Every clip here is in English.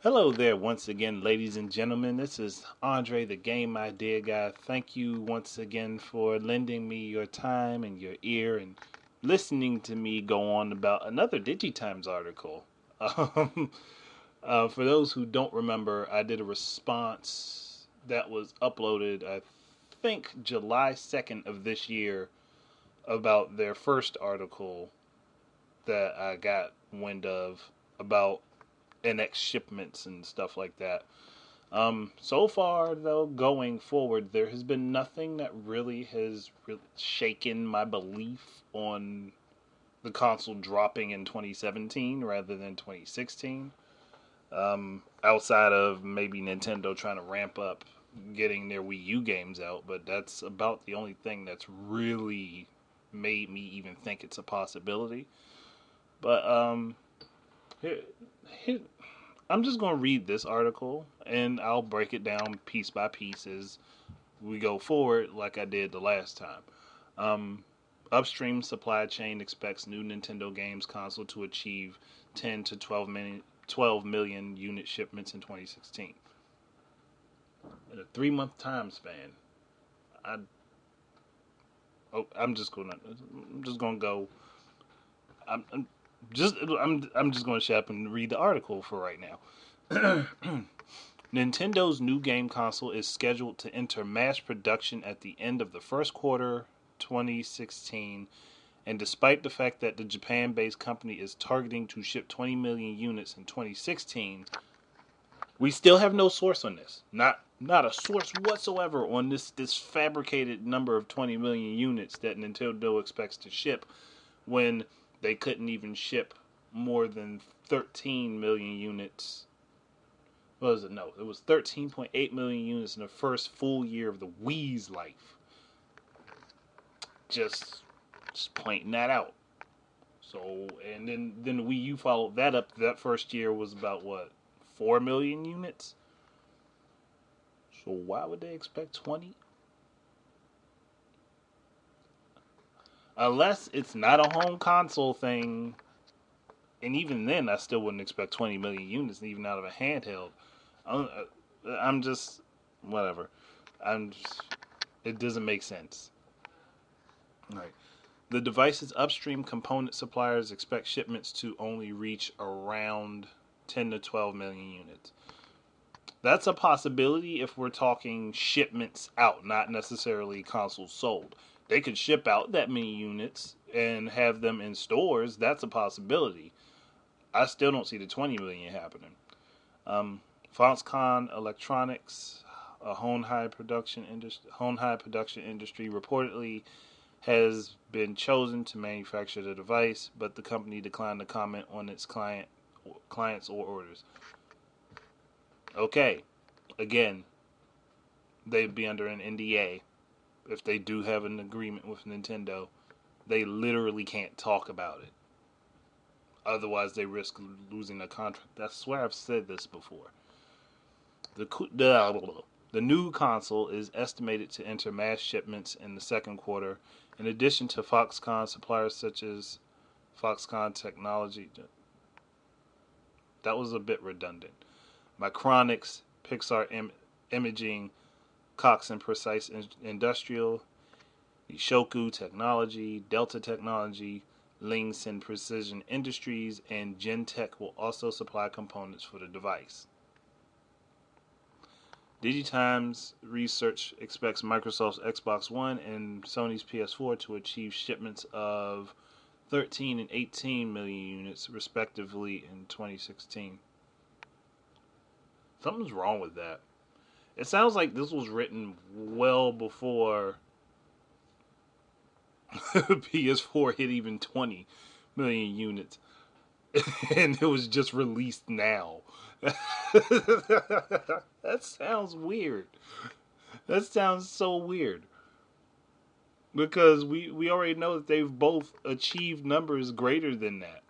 Hello there, once again, ladies and gentlemen. This is Andre, the Game Idea Guy. Thank you once again for lending me your time and your ear and listening to me go on about another Digitimes article. Um, for those who don't remember, I did a response that was uploaded, I think, July 2nd of this year about their first article that I got wind of about NX shipments and stuff like that. So far, though, going forward, there has been nothing that really has shaken my belief on the console dropping in 2017 rather than 2016. Outside of maybe Nintendo trying to ramp up getting their Wii U games out, but that's about the only thing that's really made me even think it's a possibility. But here, here, I'm just going to read this article and I'll break it down piece by piece as we go forward, like I did the last time. Um, Upstream supply chain expects new Nintendo games console to achieve 10 to 12 million unit shipments in 2016. In a 3 month time span, I I'm just gonna go. I'm I'm just gonna shut up and read the article for right now. Nintendo's new game console is scheduled to enter mass production at the end of the first quarter 2016, and despite the fact that the Japan-based company is targeting to ship 20 million units in 2016, we still have no source on this. Not a source whatsoever on this fabricated number of 20 million units that Nintendo expects to ship when they couldn't even ship more than 13 million units. What was it? No, it was 13.8 million units in the first full year of the Wii's life. Just, just pointing that out. So, and then the Wii U followed that up. That first year was about what, 4 million units. So why would they expect 20? Unless it's not a home console thing, and even then, I still wouldn't expect 20 million units, even out of a handheld. I'm just whatever. I'm just, it doesn't make sense. All right. The device's upstream component suppliers expect shipments to only reach around 10 to 12 million units. That's a possibility if we're talking shipments out, not necessarily consoles sold. They could ship out that many units and have them in stores. That's a possibility. I still don't see the 20 million happening. Foxconn Electronics, a Honhai production industry, reportedly has been chosen to manufacture the device, but the company declined to comment on its clients or orders. Okay, again, they'd be under an NDA if they do have an agreement with Nintendo. They literally can't talk about it. Otherwise, they risk losing a contract. I swear I've said this before. The new console is estimated to enter mass shipments in the second quarter, in addition to Foxconn suppliers such as Foxconn Technology. That was a bit redundant. Micronics, Pixar Imaging, Cox and Precise Industrial, Shoku Technology, Delta Technology, Lingson Precision Industries, and Gentech will also supply components for the device. Digitimes research expects Microsoft's Xbox One and Sony's PS4 to achieve shipments of 13 and 18 million units, respectively, in 2016. Something's wrong with that. It sounds like this was written well before PS4 hit even 20 million units, and it was just released now. That sounds weird. That sounds so weird. Because we already know that they've both achieved numbers greater than that.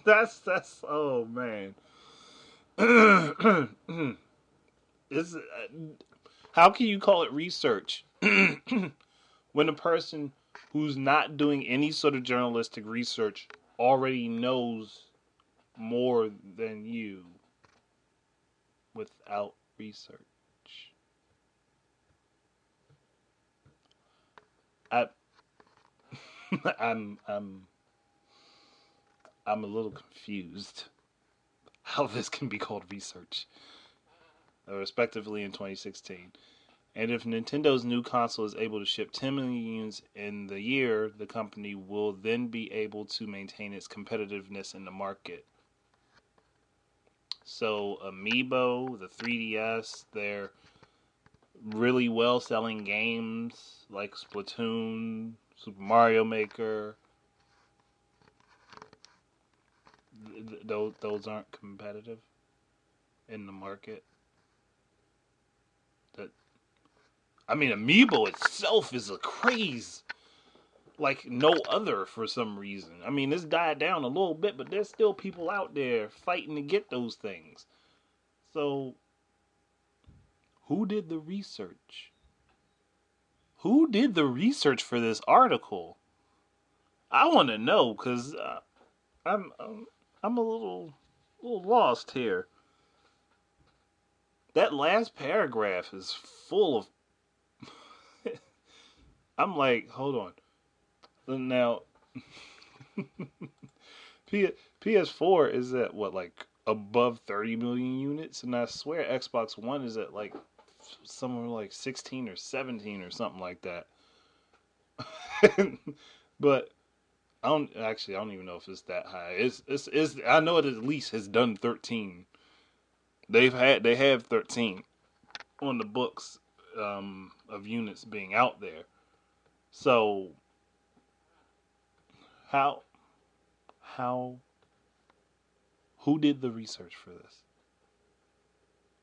That's oh man. Is how can you call it research when a person who's not doing any sort of journalistic research already knows more than you without research. I I'm I'm I'm a little confused how this can be called research, respectively in 2016. And if Nintendo's new console is able to ship 10 million units in the year, the company will then be able to maintain its competitiveness in the market. So, Amiibo, the 3DS, they're really well selling games like Splatoon, Super Mario Maker. Those aren't competitive in the market. That I mean, Amiibo itself is a craze like no other for some reason. I mean, it's died down a little bit, but there's still people out there fighting to get those things. So, who did the research? Who did the research for this article? I want to know because I'm, I'm I'm a little lost here. That last paragraph is full of. I'm like, hold on. Now, PS4 is at what, like above 30 million units, and I swear Xbox One is at like somewhere like 16 or 17 or something like that. But I don't even know if it's that high. It's I know it at least has done 13. They have 13 on the books of units being out there. So how how who did the research for this?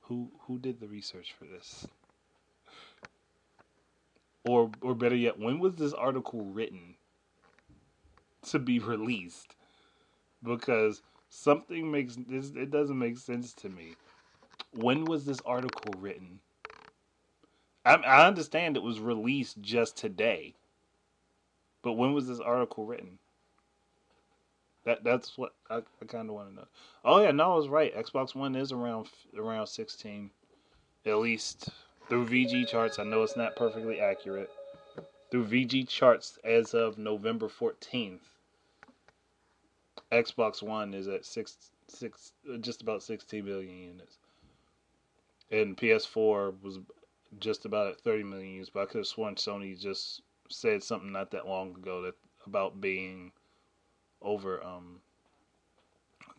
Who did the research for this? Or better yet, when was this article written to be released? Because something makes this, it doesn't make sense to me. When was this article written? I understand it was released just today, but when was this article written? That's what I kind of want to know. Oh yeah, no, I was right. Xbox One is around 16, at least through VG charts. I know it's not perfectly accurate. Through VG charts as of November 14th, Xbox One is at just about 16 million units, and PS4 was just about at 30 million units. But I could have sworn Sony just said something not that long ago that about being over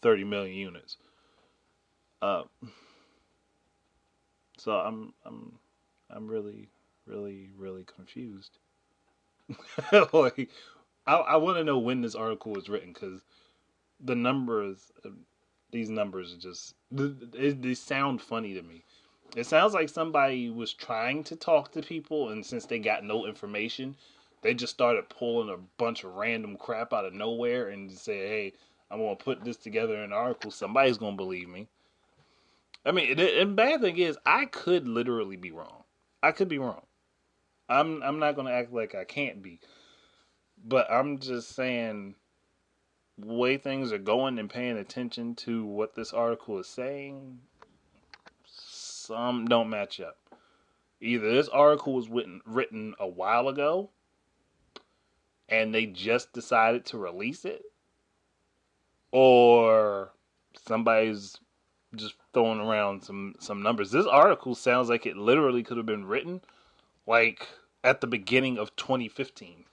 30 million units. Uh, so I'm really confused. Like I want to know when this article was written because the numbers, these numbers are just they sound funny to me. It sounds like somebody was trying to talk to people, and since they got no information, they just started pulling a bunch of random crap out of nowhere and say, "Hey, I'm gonna put this together in an article. Somebody's gonna believe me." I mean, the bad thing is, I could literally be wrong. I could be wrong. I'm not gonna act like I can't be, but I'm just saying the way things are going and paying attention to what this article is saying, some don't match up. Either this article was written a while ago and they just decided to release it, or somebody's just throwing around some numbers. This article sounds like it literally could have been written like at the beginning of 2015.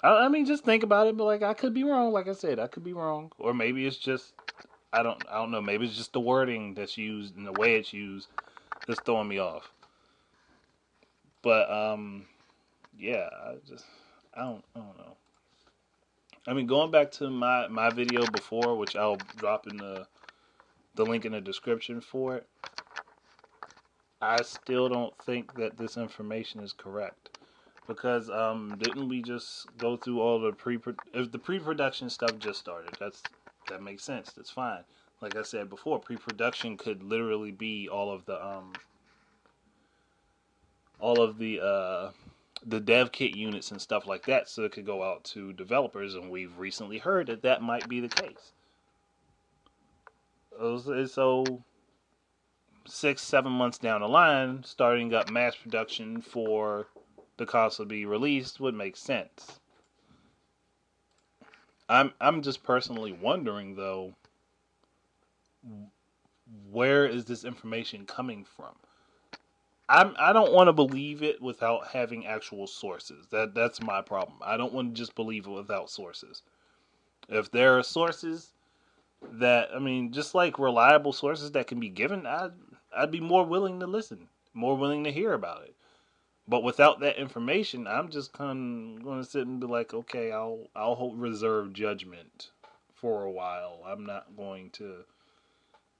I mean, just think about it, but like I could be wrong. Like I said, I could be wrong, or maybe it's just I don't know. Maybe it's just the wording that's used and the way it's used that's throwing me off. But yeah, I don't know. I mean, going back to my video before, which I'll drop in the link in the description for it. I still don't think that this information is correct because didn't we just go through all the if the pre-production stuff just started? That makes sense. That's fine. Like I said before, pre-production could literally be all of the the dev kit units and stuff like that, so it could go out to developers. And we've recently heard that that might be the case. So 6, 7 months down the line, starting up mass production for the console to be released would make sense. I'm just personally wondering though, where is this information coming from? I don't want to believe it without having actual sources. That's my problem. I don't want to just believe it without sources. If there are sources that, I mean, just like reliable sources that can be given, I'd be more willing to listen, more willing to hear about it. But without that information, I'm just kind of going to sit and be like, okay, I'll hold reserve judgment for a while. I'm not going to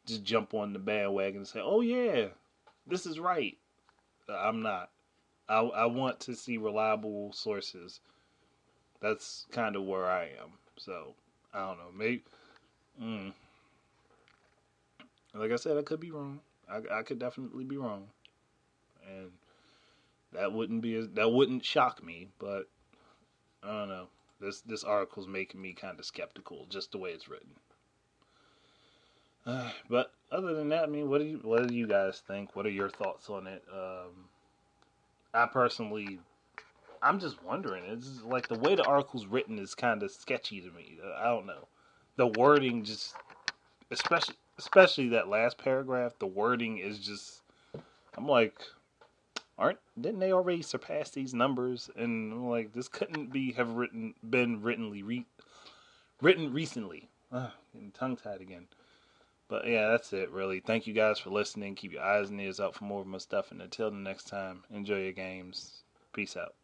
just jump on the bandwagon and say, oh yeah, this is right. I'm not. I want to see reliable sources. That's kind of where I am. So I don't know. Maybe, mm, like I said, I could be wrong. I could definitely be wrong, and that wouldn't shock me. But I don't know. This article's making me kind of skeptical, just the way it's written. But other than that, I mean, what do you guys think? What are your thoughts on it? I personally, I'm just wondering. It's like the way the article's written is kind of sketchy to me. I don't know. The wording just, especially that last paragraph, the wording is just. I'm like, didn't they already surpass these numbers? And I'm like, this couldn't have been written recently. Getting tongue tied again. But yeah, that's it really. Thank you guys for listening. Keep your eyes and ears out for more of my stuff. And until the next time, enjoy your games. Peace out.